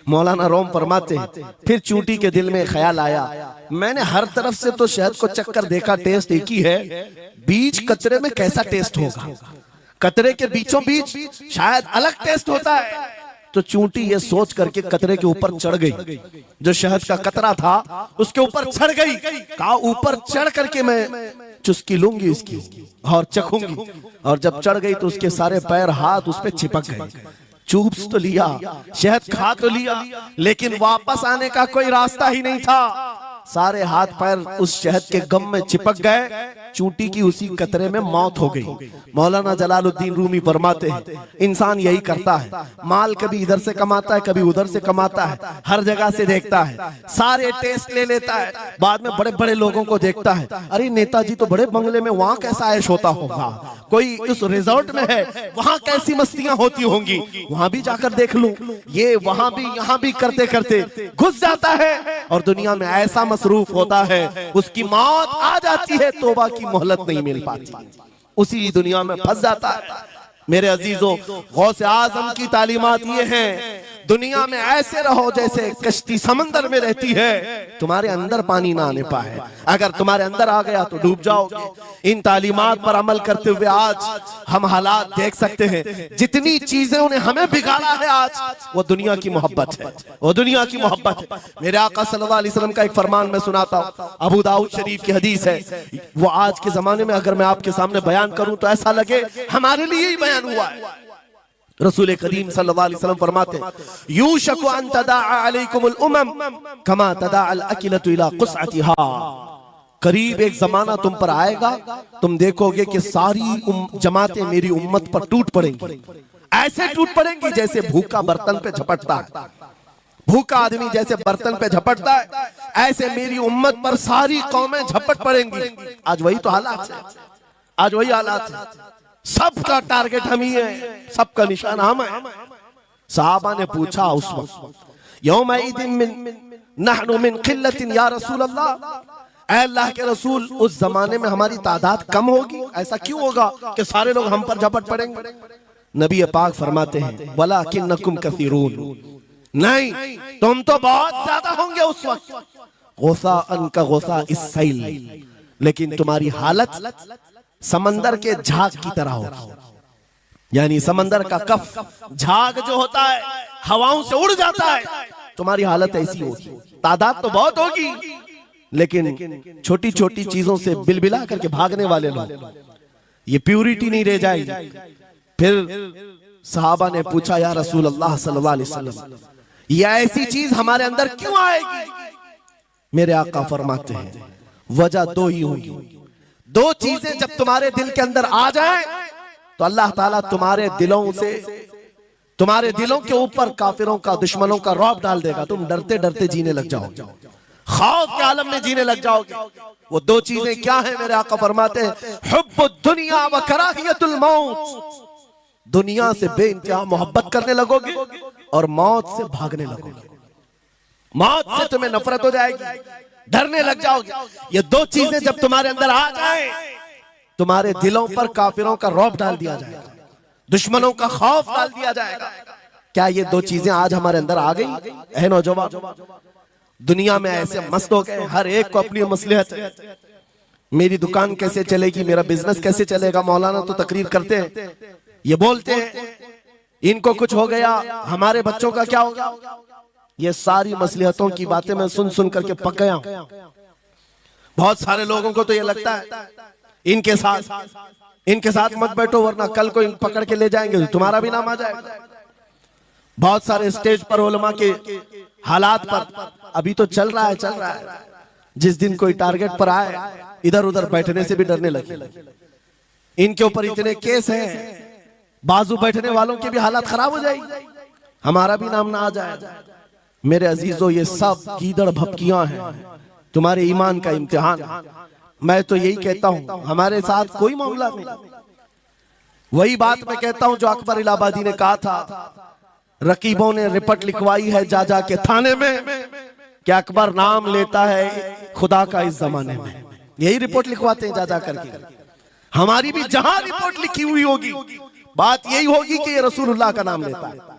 मौलाना रोम फरमाते हैं, फिर चूंटी के दिल में ख्याल आया, मैंने हर तरफ से तो शहद को चक्कर देखा, टेस्ट एक ही है, बीच कतरे में कैसा टेस्ट होगा? कतरे के बीचों बीच शायद अलग टेस्ट होता है। तो चूंटी ये सोच करके कतरे के ऊपर चढ़ गई, जो शहद का कतरा था उसके ऊपर चढ़ गई। कहा ऊपर चढ़ करके मैं चुस्की लूंगी इसकी और चखूंगी। और जब चढ़ गई तो उसके सारे पैर हाथ उस पे चिपक गए। चूप्स तो लिया, शहद खा तो लिया, लेकिन वापस आने का कोई रास्ता ही नहीं था। सारे हाथ पैर उस शहद के गम में चिपक गए। चूंटी की उसी कतरे में मौत हो गई। मौलाना जलालुद्दीन रूमी फरमाते हैं, इंसान यही करता है, माल कभी इधर से कमाता है, कभी उधर से कमाता है, हर जगह से देखता है, सारे टेस्ट ले लेता है, बाद में बड़े बड़े लोगों को देखता है, अरे नेताजी तो बड़े बंगले में, वहां कैसा ऐश होता होगा, कोई उस रिजॉर्ट में है, वहां कैसी मस्तियां होती होंगी, वहां भी जाकर देख लूं। ये वहां भी यहाँ भी करते करते घुस जाता है और दुनिया में ऐसा मसरूफ होता है, उसकी मौत आ जाती है, तौबा की मोहलत नहीं मिल पाती, उसी दुनिया में फंस जाता है। मेरे अजीजों, गौसे आजम की तालीमात ये हैं, दुनिया में ऐसे रहो जैसे कश्ती समंदर में रहती है, तुम्हारे अंदर पानी ना आने पाए। अगर तुम्हारे अंदर आ गया तो डूब जाओगे। इन तालीमात पर अमल करते हुए आज हम हालात देख सकते हैं। जितनी चीजें उन्हें हमें बिगाड़ा है आज, वो दुनिया की मोहब्बत है, वो दुनिया की मोहब्बत है। मेरे आका सल्लल्लाहु अलैहि वसल्लम का एक फरमान मैं सुनाता हूँ, अबू दाऊद शरीफ की हदीस है। वो आज के जमाने में अगर मैं आपके सामने बयान करूं तो ऐसा लगे हमारे लिए ही बयान हुआ है। रसूल करीम सल्लल्लाहु अलैहि वसल्लम फरमाते हैं, यूशकु अन तदाअ अलैकुमुल उमम कमा तदाअल अकिलतु इला कुसअतिहा। करीब एक जमाना तुम पर आएगा, तुम देखोगे कि सारी जमातें मेरी उम्मत पर टूट पड़ेंगी, ऐसे टूट पड़ेंगी जैसे भूखा बर्तन पे झपटता है। भूखा आदमी जैसे बर्तन पे झपटता है, ऐसे मेरी उम्मत पर सारी कौमें झपट पड़ेंगी। आज वही तो हालात है, आज वही हालात है। सबका टारगेट हम ही है, सबका निशान हम है। सहाबा ने पूछा उस वक्त, यौमइदिन मिन नहनु मिन क़िल्लतिन या रसूल अल्लाह, ऐ अल्लाह के रसूल उस जमाने में हमारी तादाद कम होगी, ऐसा क्यों होगा कि सारे लोग हम पर झपट पड़ेंगे? नबी पाक फरमाते हैं, वलाकिन्नकुम कसीरून, नहीं तुम तो बहुत ज्यादा होंगे उस वक्त, गुसाअन का गुसा इस्सैल, लेकिन तुम्हारी हालत समंदर के झाग की तरह होगी। यानी समंदर का कफ झाग जो होता है हवाओं से उड़ जाता है, तुम्हारी हालत ऐसी होगी। तादाद तो बहुत होगी, लेकिन छोटी छोटी चीजों से बिलबिला करके भागने वाले लोग, ये प्यूरिटी नहीं रह जाएगी। फिर सहाबा ने पूछा, या रसूल अल्लाह सल्लल्लाहु अलैहि वसल्लम, ये ऐसी चीज हमारे अंदर क्यों आएगी? मेरे आका फरमाते हैं, वजह दो ही होगी, दो चीजें जब तुम्हारे दिल के अंदर आ जाए तो अल्लाह ताला तुम्हारे दिलों से, तुम्हारे दिलों के ऊपर काफिरों का, दुश्मनों का रौब डाल देगा। तुम डरते डरते जीने लग जाओगे, खौफ के आलम में जीने लग जाओगे। वो दो चीजें क्या है? मेरे आका फरमाते हैं, हुब्बुद दुनिया व कराहियतुल मौत, दुनिया से बेइंतहा मोहब्बत करने लगोगे और मौत से भागने लगोगे। मौत से तुम्हें नफरत हो जाएगी, डरने लग जाओगे। ये दो चीजें जब तुम्हारे अंदर आ जाए, तुम्हारे दिलों पर काफिरों का रौब डाल दिया जाएगा, दुश्मनों का खौफ डाल दिया जाएगा। क्या ये दो चीजें आज हमारे अंदर आ गई? ऐ नौजवान, दुनिया में ऐसे मस्त हो गए, हर एक को अपनी मसलहत है। मेरी दुकान कैसे चलेगी, मेरा बिजनेस कैसे चलेगा। मौलाना तो तकरीर करते हैं, ये बोलते हैं इनको कुछ हो गया, हमारे बच्चों का क्या होगा। ये सारी मसलिहतों की बातें मैं सुन सुन करके पक गया हूं। बहुत सारे लोगों को तो ये लगता है इनके साथ मत बैठो, वरना कल को इन पकड़ के ले जाएंगे तो तुम्हारा भी नाम आ जाएगा। बहुत सारे स्टेज पर उलमा के हालात पर अभी तो चल रहा है। जिस दिन कोई टारगेट पर आए, इधर उधर बैठने से भी डरने लगे। इनके ऊपर इतने केस हैं, बाजू बैठने वालों की भी हालत खराब हो जाएगी, हमारा भी नाम ना आ जाए। मेरे अजीजों, ये सब कीदड़ भपकियां हैं, तुम्हारे ईमान का इम्तिहान है। मैं तो यही कहता हूं, हमारे साथ कोई मामला नहीं। वही बात मैं कहता हूं जो अकबर इलाहाबादी ने कहा था, रकीबों ने रिपोर्ट लिखवाई है जा जा के थाने में कि अकबर नाम लेता है खुदा का इस जमाने में। यही रिपोर्ट लिखवाते हैं जा जा करके। हमारी भी जहां रिपोर्ट लिखी हुई होगी, बात यही होगी कि ये रसूलुल्लाह का नाम लेता है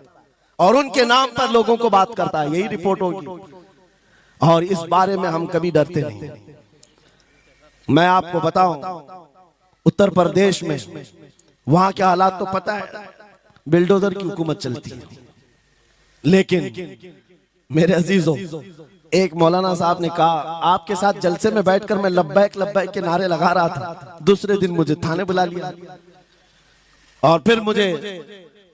और उनके नाम पर लोगों को बात करता है, यही रिपोर्ट होगी। और इस बारे में हम कभी डरते नहीं। मैं आपको बताऊं, उत्तर प्रदेश में वहां के हालात तो पता है, बिल्डोजर की हुकूमत चलती है। लेकिन मेरे अजीजों, एक मौलाना साहब ने कहा, आपके साथ जलसे में बैठकर मैं लब्बैक लब्बैक के नारे लगा रहा था, दूसरे दिन मुझे थाने बुला लिया और फिर मुझे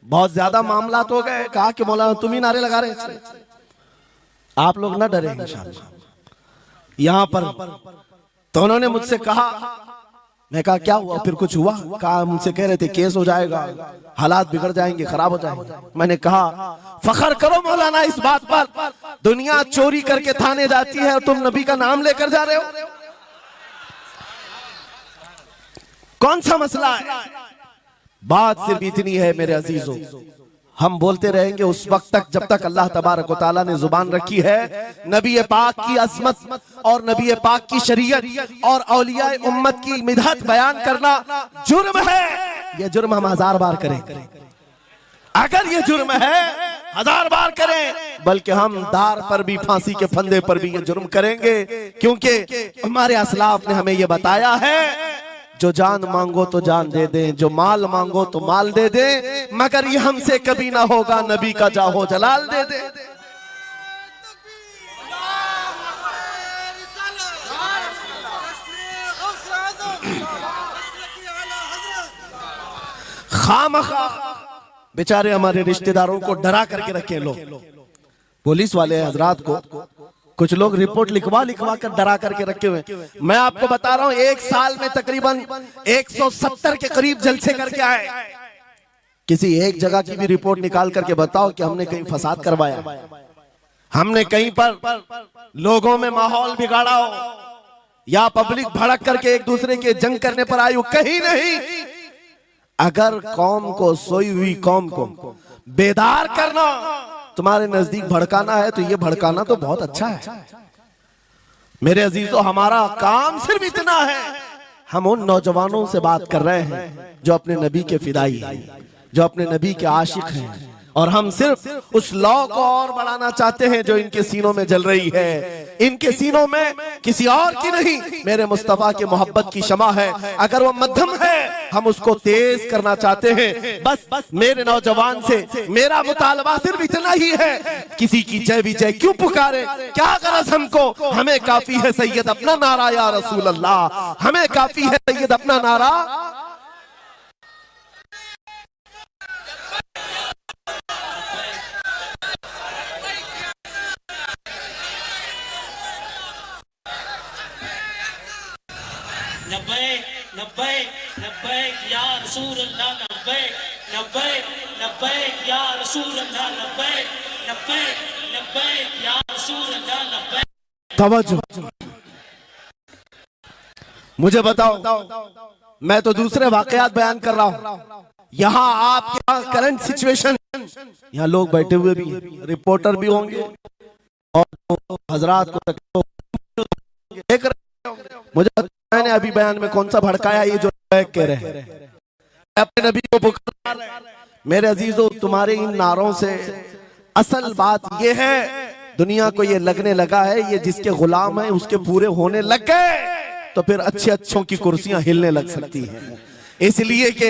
बहुत ज्यादा मामला हो गए। कहा कि मौलाना तुम ही नारे लगा रहे थे। आप लोग ना डरे इंशाअल्लाह। यहां पर तो उन्होंने मुझसे कहा, मैं कहा क्या हुआ? फिर कुछ हुआ? कहा मुझसे कह रहे थे केस हो जाएगा, हालात बिगड़ जाएंगे, खराब हो जाएंगे। मैंने कहा फखर करो मौलाना इस बात पर, दुनिया चोरी करके थाने जाती है और तुम नबी का नाम लेकर जा रहे हो, कौन सा मसला है? बात सिर्फ इतनी है मेरे अजीजों, हम बोलते रहेंगे उस वक्त तक जब तक अल्लाह तबारक व तआला ने जुबान रखी है। नबी पाक की अजमत और नबी पाक की शरीयत और औलिया उम्मत की मिदहत बयान करना जुर्म है। यह जुर्म हम 1000 बार करें, अगर ये जुर्म है 1000 बार करें, बल्कि हम दार पर भी, फांसी के फंदे पर भी ये जुर्म करेंगे, क्योंकि हमारे असलाफ ने हमें ये बताया है, जो जान मांगो तो जान दे दें, जो माल मांगो तो माल दे दें, मगर ये हमसे कभी ना होगा नबी का जाहो जलाल दे दे। खामखा बेचारे हमारे रिश्तेदारों को डरा करके रखे लोग, पुलिस वाले हजरात को कुछ लोग रिपोर्ट लिखवा लिखवा कर डरा करके रखे हुए। मैं आपको बता रहा हूं, एक साल में तकरीबन 170 के करीब जलसे करके आए। किसी एक जगह की भी रिपोर्ट निकाल करके बताओ कि हमने कहीं फसाद करवाया, हमने कहीं पर लोगों में माहौल बिगाड़ा हो, या पब्लिक भड़क करके एक दूसरे के जंग करने पर आई हो, कहीं नहीं। अगर कौम को, सोई हुई कौम को बेदार करना तुम्हारे नजदीक भड़काना है तो ये भड़काना तो बहुत अच्छा है मेरे अजीजों। हमारा काम सिर्फ इतना है, हम उन नौजवानों से बात कर रहे हैं जो अपने नबी के फिदाई हैं, जो अपने नबी के आशिक हैं, और हम सिर्फ उस लौ को और बढ़ाना चाहते हैं जो इनके सीनों में जल रही है। इनके सीनों में किसी और की नहीं, मेरे मुस्तफा के मोहब्बत की शमा है। अगर वो मध्यम है हम उसको तेज करना चाहते हैं। बस मेरे नौजवान से मेरा मुतालबा सिर्फ इतना ही है, किसी की जय विजय क्यों पुकारे, क्या गरज हमको, हमें काफी है सैयद अपना नारा या रसूल अल्लाह, हमें काफी है सैयद अपना नारा। लब्बैक लब्बैक लब्बैक या रसूल अल्लाह, लब्बैक लब्बैक लब्बैक या रसूल अल्लाह, लब्बैक लब्बैक लब्बैक या रसूल अल्लाह, लब्बैक। तवज्जो, मुझे बताओ, मैं तो दूसरे वाकयात बयान कर रहा हूं, यहाँ आपके यहाँ करंट सिचुएशन, यहाँ लोग बैठे हुए भी हैं, रिपोर्टर भी होंगे और हजरात को देख रहे होंगे। मुझे मैंने अभी बयान में कौन सा भड़काया, ये जो कह रहे हैं अपने नबी को पुकार। मेरे अजीजों, तुम्हारे इन नारों से असल बात ये है, दुनिया को ये लगने लगा है ये जिसके गुलाम है उसके पूरे होने लग गए, तो फिर अच्छे अच्छों की कुर्सियां हिलने लग सकती हैं। इसलिए कि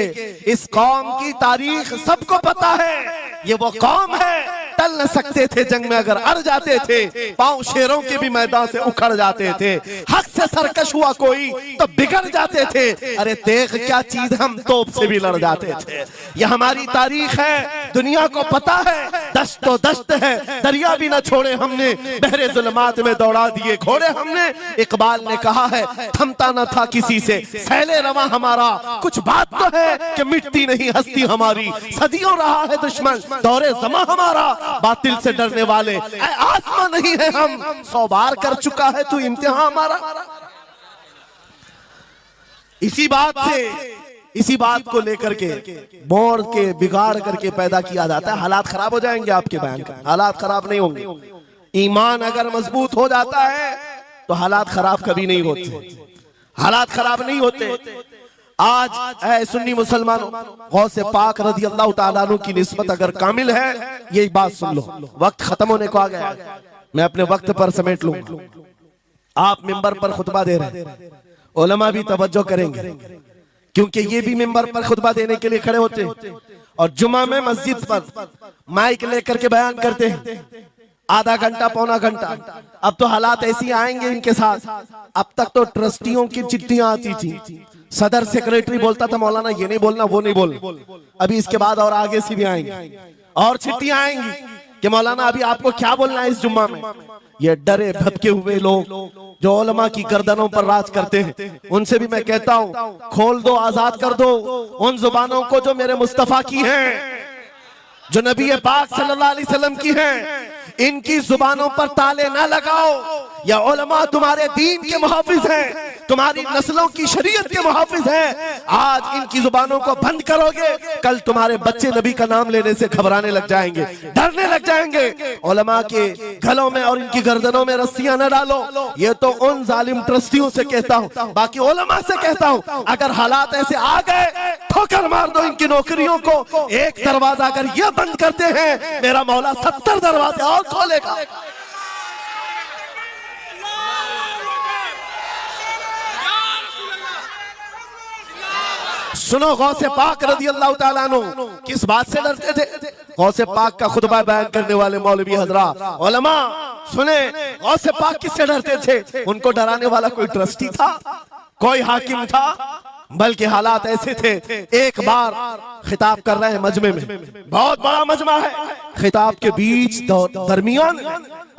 इस कौम की तारीख सबको पता है, ये वो कौम है टल न सकते थे जंग में, अगर अड़ जाते थे पांव शेरों के भी मैदान से उखड़ जाते थे, हक से सरकश हुआ कोई तो बिगड़ जाते थे, अरे देख क्या चीज हम तोप से भी लड़ जाते थे। ये हमारी तारीख है, दुनिया को पता है, दश्त तो दश्त है, दरिया भी न छोड़े हमने, बहरे जुल्मात में दौड़ा दिए घोड़े हमने। इकबाल ने कहा है थमता न था किसी से सैले रवा हमारा, कुछ बात तो है कि मिटती नहीं हस्ती हमारी, सदियों रहा है दुश्मन दौरे जमा हमारा, बातिल से डरने वाले आसमां नहीं है हम, 100 बार कर चुका है तू इम्तिहान हमारा। इसी बात को लेकर के मोड़ के बिगाड़ करके पैदा किया जाता है। हालात खराब हो जाएंगे आपके बयान का, हालात खराब नहीं होंगे। ईमान अगर मजबूत हो जाता है तो हालात खराब कभी नहीं होते, हालात खराब नहीं होते। आज ऐ सुन्नी मुसलमानों, गौसे पाक रज़ी अल्लाह ताला अन्हु की निस्बत अगर कामिल है, ये बात सुन लो, वक्त खत्म होने को आ गया, मैं अपने वक्त पर समेट लूंगा। आप मिंबर पर खुतबा दे रहे हैं, उलमा भी तवज्जो करेंगे, क्योंकि ये भी मिंबर पर खुतबा देने के लिए खड़े होते हैं और जुमा में मस्जिद पर माइक लेकर के बयान करते हैं, आधा घंटा पौना घंटा। अब तो हालात ऐसी आएंगे इनके साथ, अब तक तो ट्रस्टियों की चिट्ठियां आती थी, सदर सेक्रेटरी बोलता था मौलाना ये नहीं बोलना वो नहीं बोलना, अभी इसके बाद और आगे से भी आएंगी और चिट्ठियां आएंगी कि मौलाना अभी आपको क्या बोलना है इस जुम्मा में। ये डरे भटके हुए लोग जो उलमा की गर्दनों पर राज करते हैं, उनसे भी मैं कहता हूं खोल दो, आजाद कर दो उन जुबानों को जो मेरे मुस्तफा की हैं, जो नबी पाक सल्लल्लाहु अलैहि वसल्लम की हैं। इनकी जुबानों पर ताले ना लगाओ, या उलमा तुम्हारे दीन के मुहाफिज हैं, तुम्हारी नस्लों की शरीयत के मुहाफिज हैं। आज इनकी जुबानों को बंद करोगे, कल तुम्हारे बच्चे नबी का नाम लेने से घबराने लग जाएंगे, डरने लग जाएंगे। उलमा के गलों में और इनकी गर्दनों में रस्सियां न डालो, ये तो उन जालिम ट्रस्टियों से कहता हूं, बाकी उलमा से कहता हूं अगर हालात ऐसे आ गए ठोकर मार दो इनकी नौकरियों को। एक दरवाजा अगर ये बंद करते हैं, मेरा मौला 70 दरवाजे और खोलेगा। सुनो, गौसे पाक रज़ी अल्लाह ताला अन्हु किस बात से डरते थे? गौसे पाक का खुतबा बयान करने वाले मौलवी हजरात, उलमा सुने, गौसे पाक किससे डरते थे? उनको डराने वाला कोई ट्रस्टी था, कोई हाकिम था, बल्कि हालात ऐसे थे, एक बार खिताब कर रहे हैं मजमे में, बहुत बड़ा मजमा है, खिताब के बीच दरमियान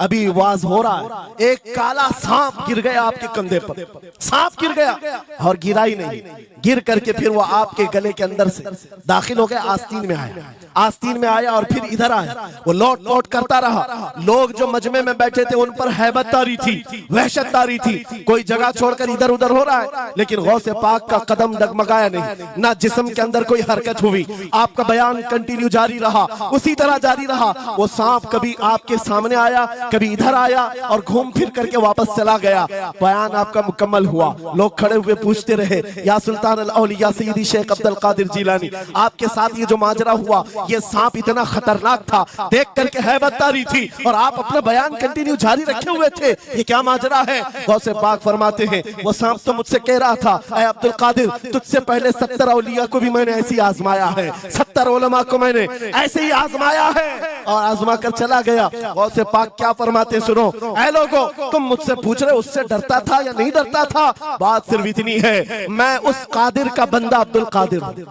अभी वाज हो रहा है, एक काला सांप गिर गया आपके कंधे पर, सांप गिर गया और गिरा ही नहीं, गिर करके फिर वो आपके गले के अंदर से दाखिल हो गया, आस्तीन में आया, आस्तीन में आया और फिर इधर आया, वो लौट लौट करता रहा। लोग जो मजमे में बैठे थे उन पर हैबत तारी थी, वहशत तारी थी, कोई जगह छोड़कर इधर उधर हो रहा है, लेकिन गौसे पाक का कदम डगमगाया नहीं, ना जिस्म के अंदर कोई हरकत हुई, आपका बयान कंटिन्यू जारी रहा, उसी तरह जारी रहा। वो सांप कभी आपके सामने आया, कभी इधर आया और घूम फिर करके वापस चला गया। बयान आपका मुकम्मल हुआ, लोग खड़े हुए पूछते रहे, या सुल्तान अल औलिया सय्यदी शेख अब्दुल कादिर जिलानी, आपके साथ ये जो माजरा हुआ, ये सांप इतना खतरनाक था, देख करके हैबत तारी थी और आप अपना बयान कंटिन्यू जारी रखे हुए थे, ये क्या माजरा है? गौसे पाक फरमाते हैं, वो सांप तो मुझसे कह रहा था, ऐ अब्दुल कादिर, तुझसे पहले 70 औलिया को भी मैंने ऐसी आजमाया है, 70 उलमा को मैंने ऐसे ही आजमाया है और आजमा कर चला गया। गौसे पाक क्या फरमाते सुनो, ऐ लोगों, तुम मुझसे पूछ रहे उससे डरता था या नहीं डरता था? बात सिर्फ इतनी है, मैं उस कादिर का बंदा अब्दुल कादिर हूं,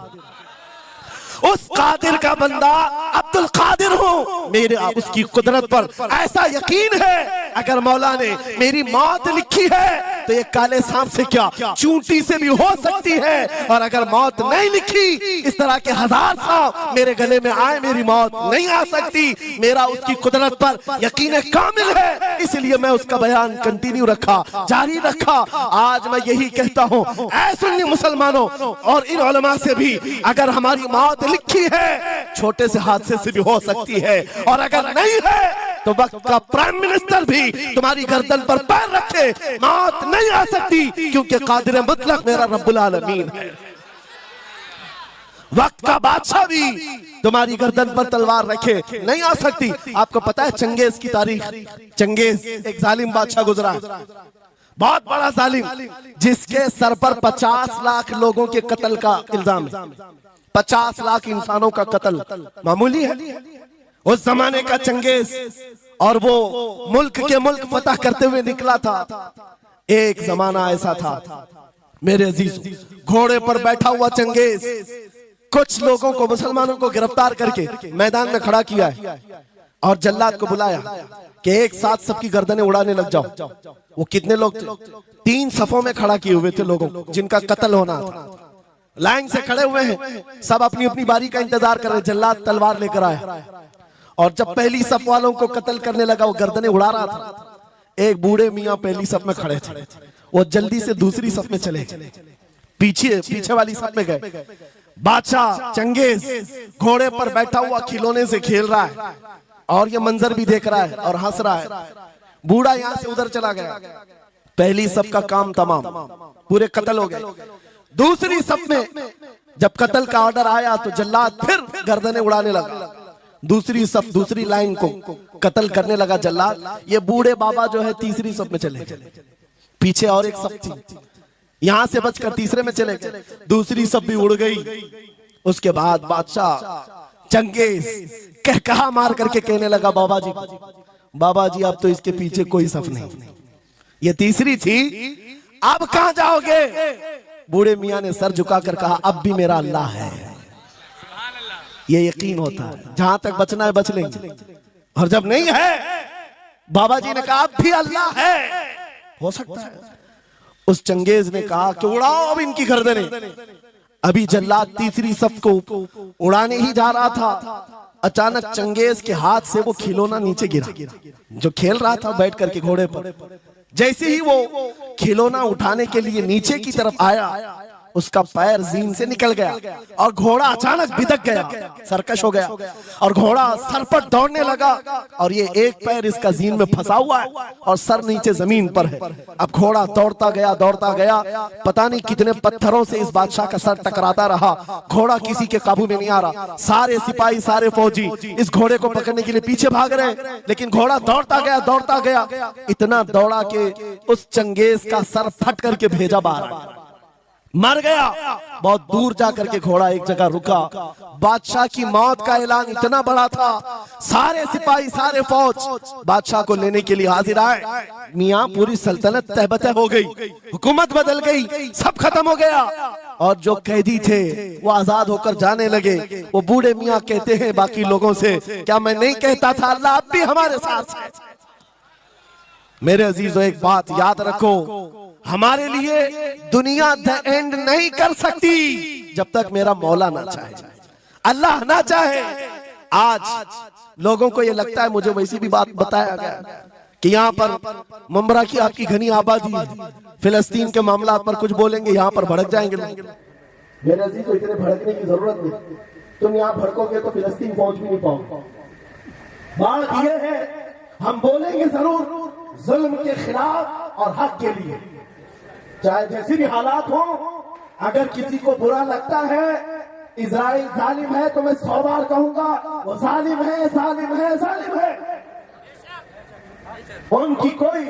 उस कादिर का बंदा अब्दुल कादिर हूं। मेरे उसकी कुदरत पर ऐसा यकीन है, अगर मौला ने मेरी मौत लिखी है तो ये काले सांप से क्या, चूंटी से भी हो सकती है, और अगर मौत नहीं लिखी, इस तरह के 1000 सांप मेरे गले में आए, मेरी मौत नहीं आ सकती। मेरा उसकी कुदरत पर यकीन कामिल है, इसलिए मैं उसका बयान कंटिन्यू रखा, जारी रखा। आज मैं यही कहता हूं, ऐ सुन्नी मुसलमानों और इन उलमा से भी, अगर हमारी मौत लिखी है, छोटे से हादसे से भी हो सकती है, और अगर नहीं है तो वक्त का प्राइम मिनिस्टर भी तुम्हारी गर्दन पर पैर रखे, मौत नहीं आ सकती, क्योंकि कादिर मुतलक मेरा रब्बुल आलमीन है। वक्त का बादशाह भी तुम्हारी गर्दन पर तलवार रखे, नहीं आ सकती। आपको पता है चंगेज की तारीख? चंगेज एक जालिम बादशाह गुजरा है, बहुत बड़ा जालिम, जिसके सर पर 50 लाख लोगों के कत्ल का इल्जाम है। 50 लाख इंसानों का कत्ल मामूली है उस जमाने का चंगेज, और वो मुल्क के मुल्क फतह करते हुए निकला था। एक जमाना ऐसा था मेरे अजीज, घोड़े पर बैठा हुआ चंगेज कुछ लोगों को, मुसलमानों को गिरफ्तार करके मैदान में खड़ा किया है और जल्लाद को बुलाया कि एक साथ सबकी गर्दनें उड़ाने लग जाओ। वो कितने लोग थे? 3 सफों में खड़ा किए हुए थे लोगों जिनका कत्ल होना था, लाइन से खड़े हुए हैं, सब अपनी अपनी बारी का इंतजार कर रहे। जल्लाद तलवार लेकर आया और जब पहली सफ वालों को कत्ल करने लगा, वो गर्दनें उड़ा रहा था, एक बूढ़े मियाँ पहली सफ में खड़े थे, वो जल्दी से दूसरी सफ में चले, पीछे वाली सफ में गए। बादशाह चंगेज घोड़े पर बैठा हुआ खिलौने से खेल रहा है और ये मंजर भी देख रहा है और हंस रहा है। बूढ़ा यहाँ से उधर चला गया, पहली सफ का काम तमाम, पूरे कत्ल हो गए। दूसरी सफ में जब कत्ल का ऑर्डर आया तो जल्लाद फिर गर्दनें उड़ाने लगा, दूसरी सफ, दूसरी लाइन को कत्ल करने लगा जल्लाद। ये बूढ़े बाबा जो है तीसरी सफ में चले, पीछे और एक सफ थी, यहां से बचकर तीसरे में चले गए, दूसरी सफ भी उड़ गई। उसके बाद बादशाह चंगेज कहकहा मार करके कहने लगा, बाबा जी अब तो इसके पीछे कोई सफ नहीं, ये तीसरी थी, अब कहां जाओगे? बूढ़े मियां ने सर झुकाकर कहा, अब भी मेरा अल्लाह है। ये यकीन होता है, जहां तक बचना है बच लेंगे, और जब नहीं है, बाबा जी ने कहा अब भी अल्लाह है, हो सकता है। उस चंगेज ने कहा कि उड़ाओ अब इनकी गर्दनें। अभी जल्लाद तीसरी सफ को उड़ाने ही जा रहा था, अचानक चंगेज के हाथ से वो खिलौना नीचे गिरा, जो खेल रहा था बैठ करके घोड़े पर। जैसे ही वो खिलौना उठाने के लिए नीचे की तरफ आया, उसका पैर जीन से निकल गया और घोड़ा अचानक बिदक गया, सरकश हो गया और घोड़ा सरपट दौड़ने लगा, और ये एक पैर इसका जीन में फंसा हुआ है और सर नीचे जमीन पर है। अब घोड़ा दौड़ता गया, पता नहीं कितने पत्थरों से इस बादशाह का सर टकराता रहा, घोड़ा किसी के काबू में नहीं आ रहा। सारे सिपाही, सारे फौजी इस घोड़े को पकड़ने के लिए पीछे भाग रहे, लेकिन घोड़ा दौड़ता गया, इतना दौड़ा कि उस चंगेज का सर फट करके भेजा बाहर, मर गया। बहुत दूर जाकर के घोड़ा एक जगह रुका। बादशाह की मौत का ऐलान इतना बड़ा था, सारे सिपाही, सारे फौज बादशाह को लेने के लिए हाजिर आए। मियां पूरी सल्तनत तहबतह हो गई, हुकूमत बदल गई, सब खत्म हो गया। और जो कैदी थे वो आजाद होकर जाने लगे। वो बूढ़े मियाँ कहते हैं बाकी लोगों से, क्या मैं नहीं कहता था अल्लाह अब भी हमारे साथ है। मेरे अजीजों, एक बात याद रखो, हमारे लिए दुनिया द एंड नहीं कर सकती जब तक मेरा मौला ना चाहे, अल्लाह ना चाहे। आज लोगों को ये लगता है, मुझे वैसी भी बात बताया गया कि यहाँ पर मुंबरा की आपकी घनी आबादी, फिलिस्तीन के मामला पर कुछ बोलेंगे यहाँ पर भड़क जाएंगे। मेरे अजीजों, इतने भड़कने की जरूरत नहीं, तुम यहाँ भड़कोगे तो फिलिस्तीन पहुंच भी नहीं पाओगे। बात यह है, हम बोलेंगे जरूर जुल्म के खिलाफ और हक के लिए, चाहे जैसी भी हालात हो। अगर किसी को बुरा लगता है इजराइल जालिम है तो मैं 100 बार कहूंगा वो जालिम है, जालिम है, जालिम है। उनकी कोई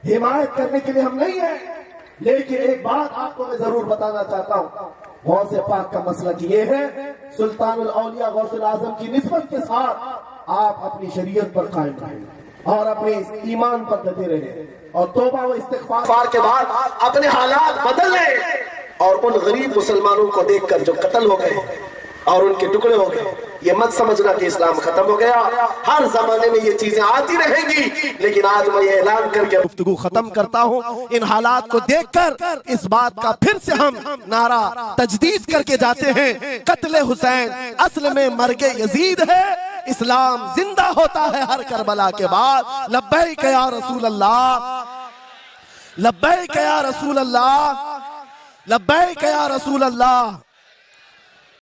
हिमायत करने के लिए हम नहीं है, लेकिन एक बात आपको मैं जरूर बताना चाहता हूं, गौसे पाक का मसलक ये है, सुल्तानुल औलिया गौसुल आजम की निस्बत के साथ आप अपनी शरीयत पर कायम रहें और अपने ईमान पर डटे रहे और तौबा व इस्तिग़फ़ार के बाद अपने हालात बदल लें। और उन गरीब मुसलमानों को देखकर जो कत्ल हो गए और उनके टुकड़े हो गए, ये मत समझना कि इस्लाम खत्म हो गया। हर जमाने में ये चीजें आती रहेंगी, लेकिन आज मैं ये ऐलान करके गुफ्तगू खत्म करता हूँ। इन हालात को देखकर इस बात का फिर से हम नारा तजदीद करके जाते हैं, कत्ले हुसैन असल में मर्गे यजीद है, इस्लाम जिंदा होता है हर करबला के बाद। लब्बैक या रसूल अल्लाह, लब्बैक या रसूल अल्लाह, लब्बैक या रसूल अल्लाह।